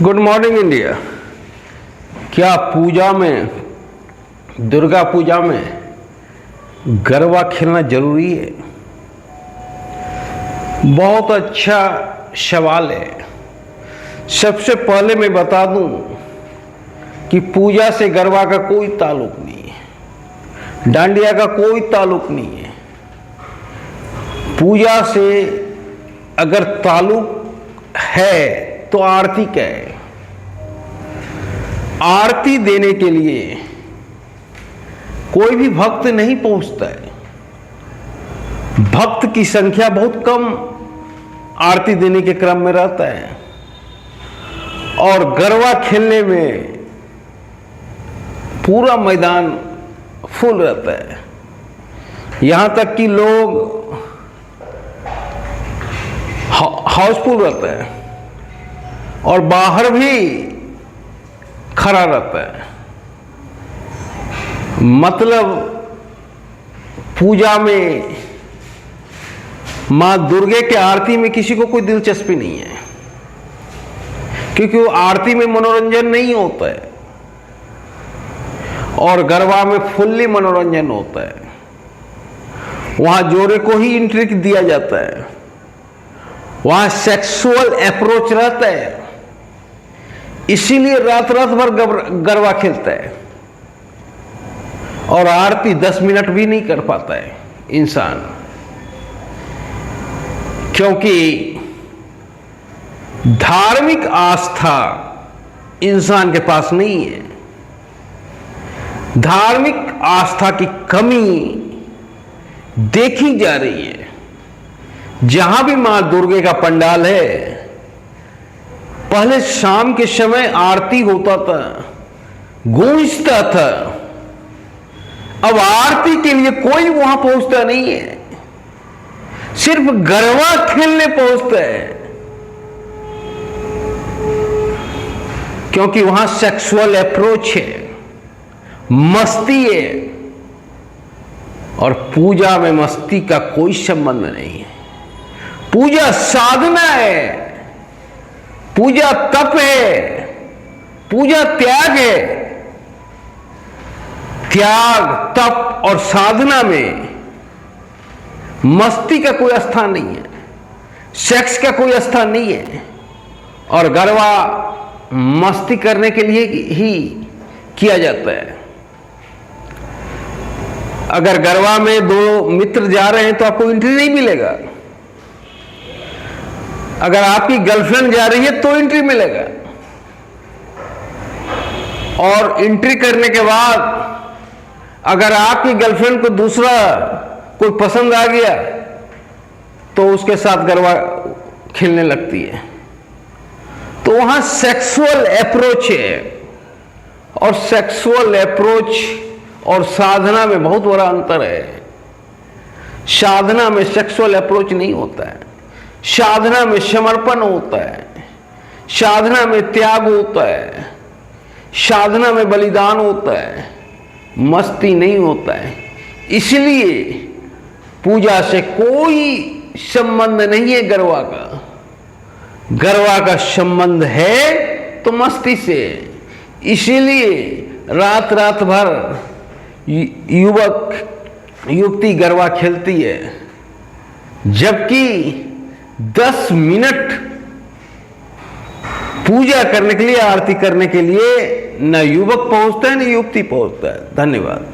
Good morning India. क्या पूजा में, दुर्गा पूजा में गरबा खेलना जरूरी है? बहुत अच्छा सवाल है। सबसे पहले मैं बता दूं कि पूजा से गरबा का कोई ताल्लुक नहीं है, डांडिया का कोई ताल्लुक नहीं है। पूजा से अगर ताल्लुक है तो आरती का है। आरती देने के लिए कोई भी भक्त नहीं पहुंचता है। भक्त की संख्या बहुत कम आरती देने के क्रम में रहता है और गरबा खेलने में पूरा मैदान फुल रहता है। यहां तक कि लोग हाउसफुल रहता है और बाहर भी खड़ा रहता है। मतलब पूजा में मां दुर्गे के आरती में किसी को कोई दिलचस्पी नहीं है, क्योंकि वो आरती में मनोरंजन नहीं होता है और गरबा में फुल्ली मनोरंजन होता है। वहां जोड़े को ही एंट्री दिया जाता है, वहां सेक्सुअल अप्रोच रहता है, इसीलिए रात रात भर गरबा खेलता है और आरती 10 मिनट भी नहीं कर पाता है इंसान, क्योंकि धार्मिक आस्था इंसान के पास नहीं है। धार्मिक आस्था की कमी देखी जा रही है। जहां भी मां दुर्गे का पंडाल है, पहले शाम के समय आरती होता था, गूंजता था। अब आरती के लिए कोई वहां पहुंचता नहीं है, सिर्फ गरबा खेलने पहुंचता है, क्योंकि वहां सेक्सुअल अप्रोच है, मस्ती है। और पूजा में मस्ती का कोई संबंध नहीं है। पूजा साधना है, पूजा तप है, पूजा त्याग है। त्याग, तप और साधना में मस्ती का कोई स्थान नहीं है, सेक्स का कोई स्थान नहीं है। और गरबा मस्ती करने के लिए ही किया जाता है। अगर गरबा में दो मित्र जा रहे हैं तो आपको एंट्री नहीं मिलेगा। अगर आपकी गर्लफ्रेंड जा रही है तो एंट्री मिलेगा। और एंट्री करने के बाद अगर आपकी गर्लफ्रेंड को दूसरा कोई पसंद आ गया तो उसके साथ गरबा खेलने लगती है। तो वहां सेक्सुअल अप्रोच है, और सेक्सुअल अप्रोच और साधना में बहुत बड़ा अंतर है। साधना में सेक्सुअल अप्रोच नहीं होता है, साधना में समर्पण होता है, साधना में त्याग होता है, साधना में बलिदान होता है, मस्ती नहीं होता है। इसलिए पूजा से कोई संबंध नहीं है गरबा का। गरबा का संबंध है तो मस्ती से। इसीलिए रात रात भर युवक युवती गरबा खेलती है, जबकि 10 मिनट पूजा करने के लिए, आरती करने के लिए न युवक पहुंचता है न युवती पहुंचता है। धन्यवाद।